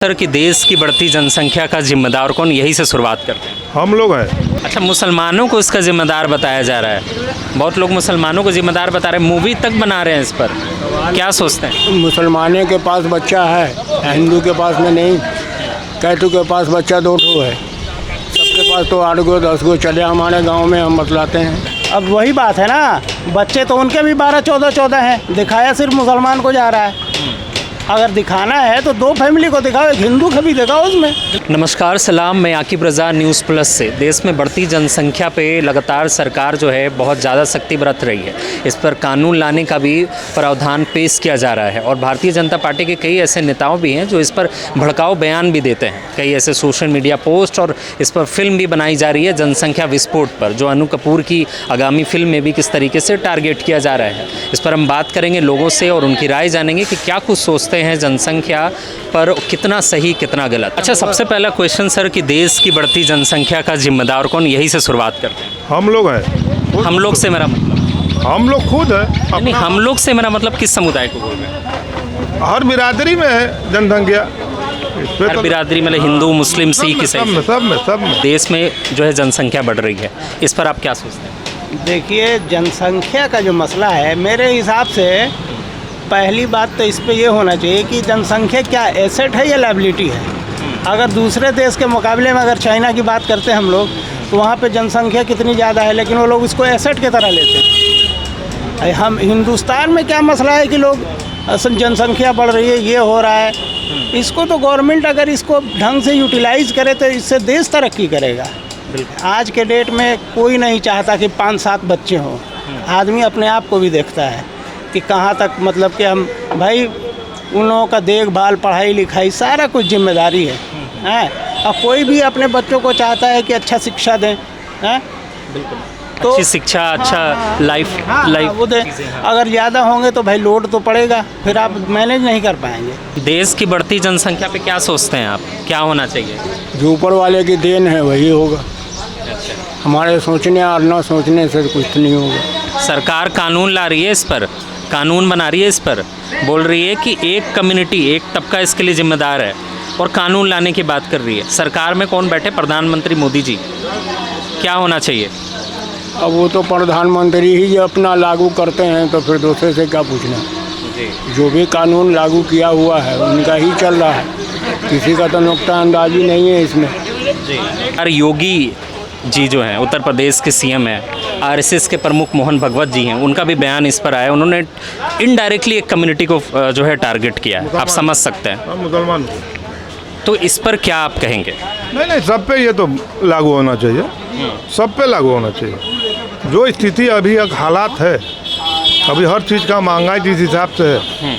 Sir कि देश की बढ़ती जनसंख्या का जिम्मेदार कौन, यही से शुरुआत करते हैं। हम लोग हैं। अच्छा, मुसलमानों को इसका जिम्मेदार बताया जा रहा है। बहुत लोग मुसलमानों को जिम्मेदार बता रहे हैं, मूवी तक बना रहे हैं इस पर। क्या सोचते हैं? मुसलमानों के पास बच्चा है, हिंदू के पास में नहीं। कैटू के पास बच्चा 2 ठो है, सबके पास तो 8 गो 10 गो चले। हमारे गांव में हम बतलाते हैं। अब वही बात है ना, बच्चे तो उनके भी 12-14 हैं। दिखाया सिर्फ मुसलमान को जा रहा है। अगर दिखाना है तो 2 फैमिली को दिखाओ, एक हिंदू को भी दिखाओ उसमें। नमस्कार, सलाम। मैं आकिब रज़ा न्यूज़ प्लस से। देश में बढ़ती जनसंख्या पे लगातार सरकार जो है बहुत ज़्यादा सख्ती बरत रही है। इस पर कानून लाने का भी प्रावधान पेश किया जा रहा है और भारतीय जनता पार्टी के कई ऐसे नेताओं भी हैं जो इस पर भड़काऊ बयान भी देते हैं। कई ऐसे सोशल मीडिया पोस्ट और इस पर फिल्म भी बनाई जा रही है जनसंख्या विस्फोट पर, जो अनु कपूर की आगामी फिल्म में भी किस तरीके से टारगेट किया जा रहा है। इस पर हम बात करेंगे लोगों से और उनकी राय जानेंगे कि क्या कुछ सोचते हैं जनसंख्या पर, कितना सही कितना गलत। अच्छा, सबसे पहला क्वेश्चन सर कि देश की बढ़ती जनसंख्या का जिम्मेदार कौन, यही से शुरुआत करते हैं। हम लोग हैं। हम लोग से मेरा मतलब, हम लोग खुद है। नहीं, हम लोग से मेरा मतलब किस समुदाय को बोल रहे हैं? हर बिरादरी में है जनसंख्या। हर बिरादरी मतलब हिंदू, मुस्लिम, सिख, ईसाई, सब में देश में जो है जनसंख्या बढ़ रही है। इस पर आप क्या सोचते हैं? देखिए, जनसंख्या का जो मसला है, मेरे हिसाब से पहली बात तो इस पे ये होना चाहिए कि जनसंख्या क्या एसेट है या लायबिलिटी है। अगर दूसरे देश के मुकाबले में अगर चाइना की बात करते हैं हम लोग, तो वहाँ पे जनसंख्या कितनी ज़्यादा है, लेकिन वो लोग इसको एसेट की तरह लेते हैं। हम हिंदुस्तान में क्या मसला है कि लोग जनसंख्या बढ़ रही है, ये हो रहा है। इसको तो गवर्नमेंट अगर इसको ढंग से यूटिलाइज़ करे तो इससे देश तरक्की करेगा। आज के डेट में कोई नहीं चाहता कि 5-7 बच्चे हों। आदमी अपने आप को भी देखता है कि कहाँ तक, मतलब कि हम भाई उन लोगों का देखभाल, पढ़ाई लिखाई सारा कुछ जिम्मेदारी है, हैं। और कोई भी अपने बच्चों को चाहता है कि अच्छा शिक्षा दें, हैं। तो अच्छी शिक्षा, अच्छा लाइफ वो दें। अगर ज़्यादा होंगे तो भाई लोड तो पड़ेगा, फिर आप मैनेज नहीं कर पाएंगे। देश की बढ़ती जनसंख्या पे क्या सोचते हैं आप, क्या होना चाहिए? जो ऊपर वाले की देन है वही होगा। हमारे सोचने और ना सोचने से कुछ नहीं होगा। सरकार कानून ला रही है, इस पर कानून बना रही है, इस पर बोल रही है कि एक कम्युनिटी, एक तबका इसके लिए जिम्मेदार है और कानून लाने की बात कर रही है। सरकार में कौन बैठे? प्रधानमंत्री मोदी जी। क्या होना चाहिए? अब वो तो प्रधानमंत्री ही अपना लागू करते हैं, तो फिर दूसरे से क्या पूछना। जो भी कानून लागू किया हुआ है उनका ही चल रहा है, किसी का तो नुकतानंदाजी नहीं है इसमें। अरे योगी जी जो हैं, उत्तर प्रदेश के सीएम हैं, आरएसएस के प्रमुख मोहन भगवत जी हैं, उनका भी बयान इस पर आया। उन्होंने इनडायरेक्टली एक कम्युनिटी को जो है टारगेट किया है, आप समझ सकते हैं। मुसलमान। तो इस पर क्या आप कहेंगे? नहीं, सब पे ये तो लागू होना चाहिए, सब पे लागू होना चाहिए। जो स्थिति अभी एक हालात है, अभी हर चीज़ का महंगाई जिस हिसाब से है,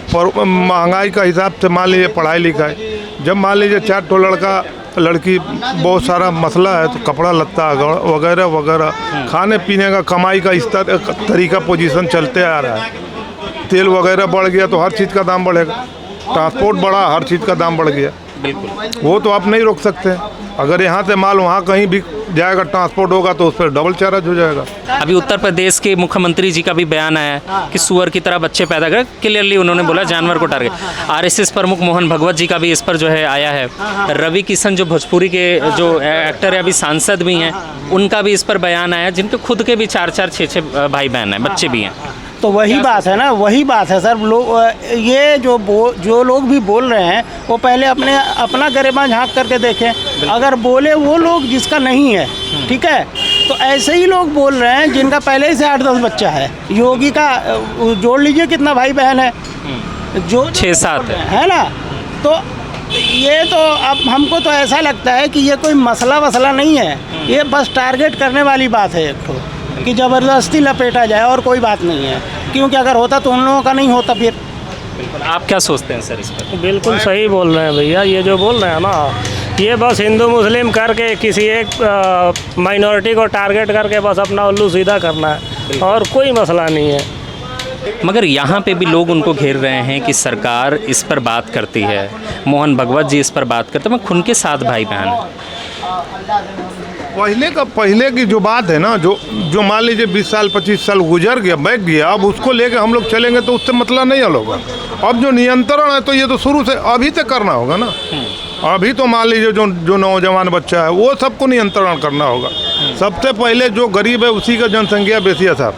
पर महंगाई का हिसाब से मान लीजिए पढ़ाई लिखाई, जब मान लीजिए 4 ठो लड़का लड़की, बहुत सारा मसला है, तो कपड़ा लत्ता वगैरह वगैरह, खाने पीने का, कमाई का इस तरीका पोजीशन चलते आ रहा है। तेल वगैरह बढ़ गया तो हर चीज़ का दाम बढ़ेगा, ट्रांसपोर्ट बढ़ा, हर चीज़ का दाम बढ़ गया। बिल्कुल, वो तो आप नहीं रोक सकते। अगर यहाँ से माल वहाँ कहीं भी जाएगा, ट्रांसपोर्ट होगा तो उस पर डबल चार्ज हो जाएगा। अभी उत्तर प्रदेश के मुख्यमंत्री जी का भी बयान आया है कि सुअर की तरह बच्चे पैदा करें। क्लियरली उन्होंने बोला जानवर को टारगेट। आरएसएस प्रमुख मोहन भगवत जी का भी इस पर जो है आया है। रवि किशन जो भोजपुरी के जो एक्टर है, अभी सांसद भी हैं, उनका भी इस पर बयान आया, जिनके खुद के भी 4-4, 6-6 भाई बहन हैं, बच्चे भी हैं। तो वही बात है ना, वही बात है सर। ये जो लोग भी बोल रहे हैं, वो पहले अपना गरिमा झांक करके देखें। अगर बोले वो लोग जिसका नहीं है, ठीक है, तो ऐसे ही लोग बोल रहे हैं जिनका पहले ही से 8-10 बच्चा है। योगी का जोड़ लीजिए कितना भाई बहन है, जो 6-7 है ना। तो ये तो अब हमको तो ऐसा लगता है कि ये कोई मसला वसला नहीं है, ये बस टारगेट करने वाली बात है एक तो, कि ज़बरदस्ती लपेटा जाए और कोई बात नहीं है। क्योंकि अगर होता तो उन लोगों का नहीं होता फिर। बिल्कुल, आप क्या सोचते हैं सर इस पर? बिल्कुल सही बोल रहे हैं भैया। ये जो बोल रहे हैं ना, ये बस हिंदू मुस्लिम करके किसी एक माइनॉरिटी को टारगेट करके बस अपना उल्लू सीधा करना है, और कोई मसला नहीं है। मगर यहाँ पे भी लोग उनको घेर रहे हैं कि सरकार इस पर बात करती है, मोहन भगवत जी इस पर बात करते हैं, मैं खुद के 7 भाई बहन हैं। पहले की जो बात है ना, जो मान लीजिए 20 साल 25 साल गुजर गया, बैठ गया, अब उसको लेके हम लोग चलेंगे तो उससे मतलब नहीं हल होगा। अब जो नियंत्रण है तो ये तो शुरू से अभी तक करना होगा ना। अभी तो मान लीजिए जो नौजवान बच्चा है वो सबको नियंत्रण करना होगा। सबसे पहले जो गरीब है उसी का जनसंख्या बेसी है साहब।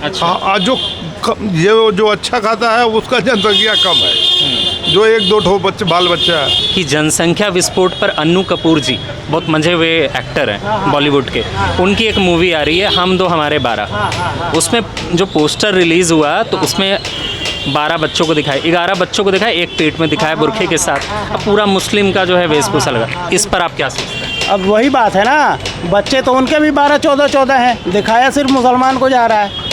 अच्छा। जो अच्छा खाता है उसका जनसंख्या कम है, जो 1-2 ठो बाल बच्चा है। कि जनसंख्या विस्फोट पर अन्नू कपूर जी बहुत मंझे हुए एक्टर हैं बॉलीवुड के, उनकी एक मूवी आ रही है हम दो हमारे 12। उसमें जो पोस्टर रिलीज़ हुआ तो उसमें 12 बच्चों को दिखाए, 11 बच्चों को दिखाए, एक पेट में दिखाया बुरखे के साथ। अब पूरा मुस्लिम का जो है वेशभूषा लगा, इस पर आप क्या सोचते हैं? अब वही बात है ना, बच्चे तो उनके भी 12-14 हैं, दिखाया सिर्फ मुसलमान को जा रहा है।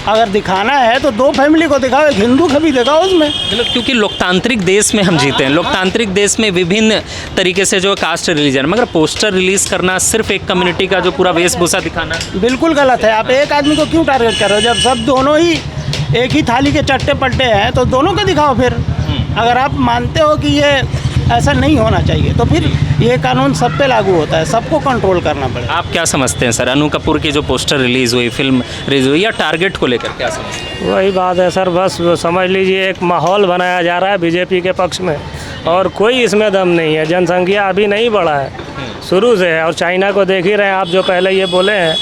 अगर दिखाना है तो 2 फैमिली को दिखाओ, एक हिंदू का भी दिखाओ उसमें। मतलब क्योंकि लोकतांत्रिक देश में हम जीते हैं, लोकतांत्रिक देश में विभिन्न तरीके से जो कास्ट रिलीजन, मगर पोस्टर रिलीज़ करना सिर्फ एक कम्युनिटी का जो पूरा वेशभूषा दिखाना बिल्कुल गलत है। आप एक आदमी को क्यों टारगेट कर रहे हो? जब सब दोनों ही एक ही थाली के चट्टे पट्टे हैं तो दोनों को दिखाओ फिर। अगर आप मानते हो कि ये ऐसा नहीं होना चाहिए तो फिर ये कानून सब पे लागू होता है, सबको कंट्रोल करना पड़ेगा। आप क्या समझते हैं सर, अनु कपूर की जो पोस्टर रिलीज़ हुई, फिल्म रिलीज हुई, या टारगेट को लेकर क्या समझते हैं? वही बात है सर, बस समझ लीजिए एक माहौल बनाया जा रहा है बीजेपी के पक्ष में, और कोई इसमें दम नहीं है। जनसंख्या अभी नहीं बढ़ा है, शुरू से है। और चाइना को देख ही रहे हैं आप, जो पहले ये बोले हैं,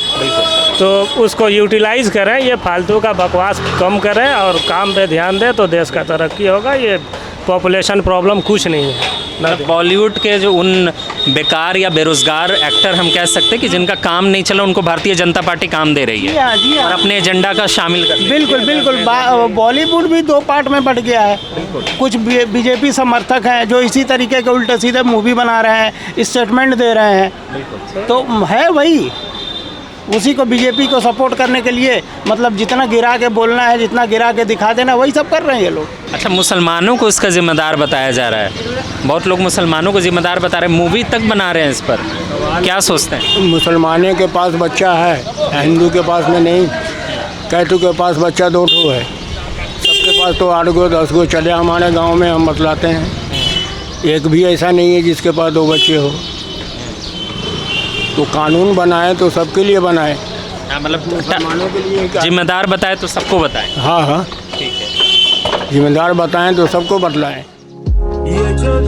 तो उसको यूटिलाइज़ करें, ये फालतू का बकवास कम करें और काम पे ध्यान दें तो देश का तरक्की होगा। ये पॉपुलेशन प्रॉब्लम कुछ नहीं है ना। बॉलीवुड के जो उन बेकार या बेरोजगार एक्टर हम कह सकते हैं कि जिनका काम नहीं चला, उनको भारतीय जनता पार्टी काम दे रही जी हाँ, है जी हाँ। और अपने एजेंडा का शामिल कर रही है। बिल्कुल बॉलीवुड भी 2 पार्ट में बट गया है। कुछ बीजेपी समर्थक हैं जो इसी तरीके के उल्टे सीधे मूवी बना रहे हैं, स्टेटमेंट दे रहे हैं, तो है वही उसी को बीजेपी को सपोर्ट करने के लिए, मतलब जितना गिरा के बोलना है, जितना गिरा के दिखा देना, वही सब कर रहे हैं ये लोग। अच्छा, मुसलमानों को इसका जिम्मेदार बताया जा रहा है, बहुत लोग मुसलमानों को जिम्मेदार बता रहे हैं, मूवी तक बना रहे हैं इस पर, क्या सोचते हैं? मुसलमानों के पास बच्चा है, हिंदू के पास में नहीं। कैटू के पास बच्चा 2 ठो है, सबके पास तो 8 गो 10 गो चले। हमारे गांव में हम बतलाते हैं, एक भी ऐसा नहीं है जिसके पास 2 बच्चे हो। तो कानून बनाए तो सबके लिए बनाए, मतलब मुसलमानों के लिए क्या? जिम्मेदार बताए तो सबको बताएं। हाँ, ठीक है। जिम्मेदार बताएं तो सबको बतलाएं। ये जो